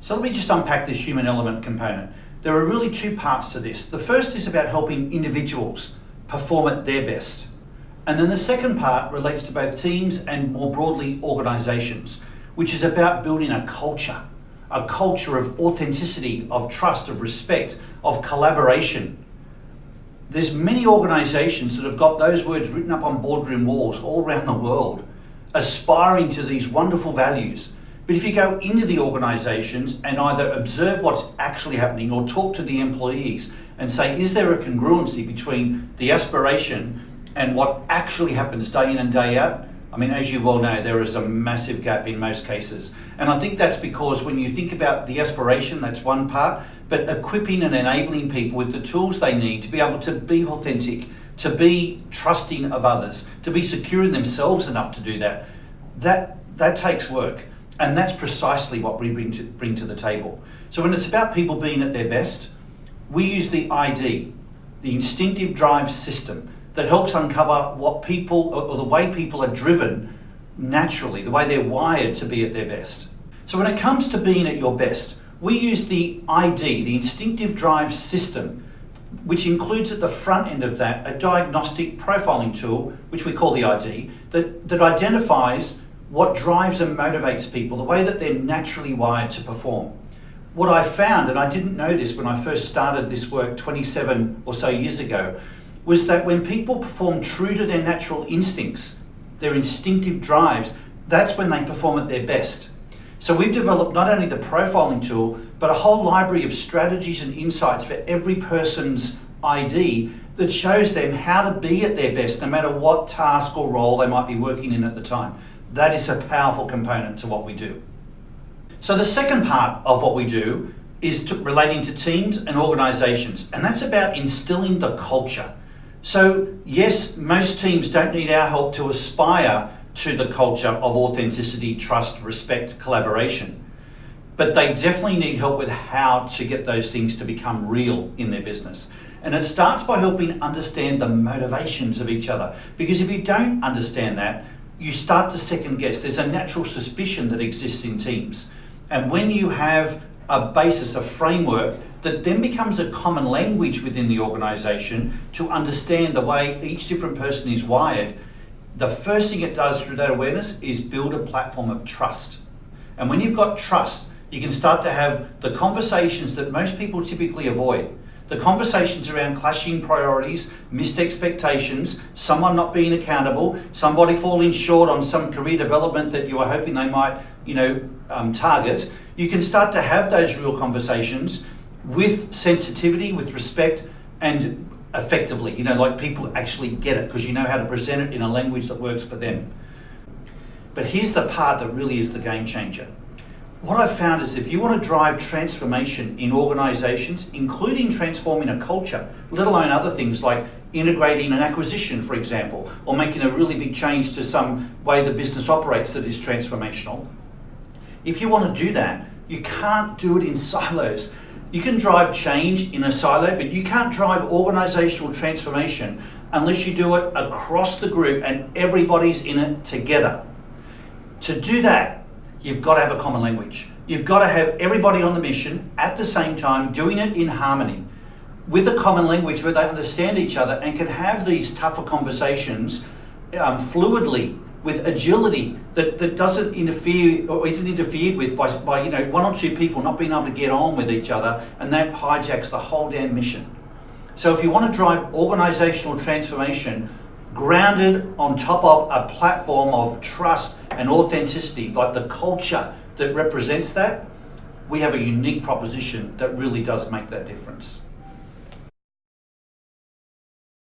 So let me just unpack this human element component. There are really two parts to this. The first is about helping individuals perform at their best. And then the second part relates to both teams and more broadly organisations, which is about building a culture of authenticity, of trust, of respect, of collaboration. There's many organisations that have got those words written up on boardroom walls all around the world, aspiring to these wonderful values. But if you go into the organisations and either observe what's actually happening or talk to the employees and say, is there a congruency between the aspiration and what actually happens day in and day out? I mean, as you well know, there is a massive gap in most cases. And I think that's because when you think about the aspiration, that's one part, but equipping and enabling people with the tools they need to be able to be authentic, to be trusting of others, to be secure in themselves enough to do that, that takes work. And that's precisely what we bring to the table. So when it's about people being at their best, we use the ID, the instinctive drive system, that helps uncover what people, or the way people are driven naturally, the way they're wired to be at their best. So when it comes to being at your best, we use the ID, the instinctive drive system, which includes at the front end of that a diagnostic profiling tool, which we call the ID, that identifies what drives and motivates people, the way that they're naturally wired to perform. What I found, and I didn't know this when I first started this work 27 or so years ago, was that when people perform true to their natural instincts, their instinctive drives, that's when they perform at their best. So we've developed not only the profiling tool, but a whole library of strategies and insights for every person's ID that shows them how to be at their best, no matter what task or role they might be working in at the time. That is a powerful component to what we do. So the second part of what we do is relating to teams and organisations, and that's about instilling the culture. So yes, most teams don't need our help to aspire to the culture of authenticity, trust, respect, collaboration, but they definitely need help with how to get those things to become real in their business. And it starts by helping understand the motivations of each other, because if you don't understand that, you start to second guess. There's a natural suspicion that exists in teams. And when you have a basis, a framework that then becomes a common language within the organisation to understand the way each different person is wired, the first thing it does through that awareness is build a platform of trust. And when you've got trust, you can start to have the conversations that most people typically avoid. The conversations around clashing priorities, missed expectations, someone not being accountable, somebody falling short on some career development that you are hoping they might, target. You can start to have those real conversations with sensitivity, with respect, and effectively, like people actually get it because you know how to present it in a language that works for them. But here's the part that really is the game changer. What I've found is if you want to drive transformation in organisations, including transforming a culture, let alone other things like integrating an acquisition, for example, or making a really big change to some way the business operates that is transformational, if you want to do that, you can't do it in silos. You can drive change in a silo, but you can't drive organisational transformation unless you do it across the group and everybody's in it together. To do that, you've got to have a common language. You've got to have everybody on the mission at the same time, doing it in harmony, with a common language where they understand each other and can have these tougher conversations fluidly, with agility that doesn't interfere or isn't interfered with by one or two people not being able to get on with each other, and that hijacks the whole damn mission. So if you want to drive organisational transformation grounded on top of a platform of trust and authenticity, like the culture that represents that, we have a unique proposition that really does make that difference.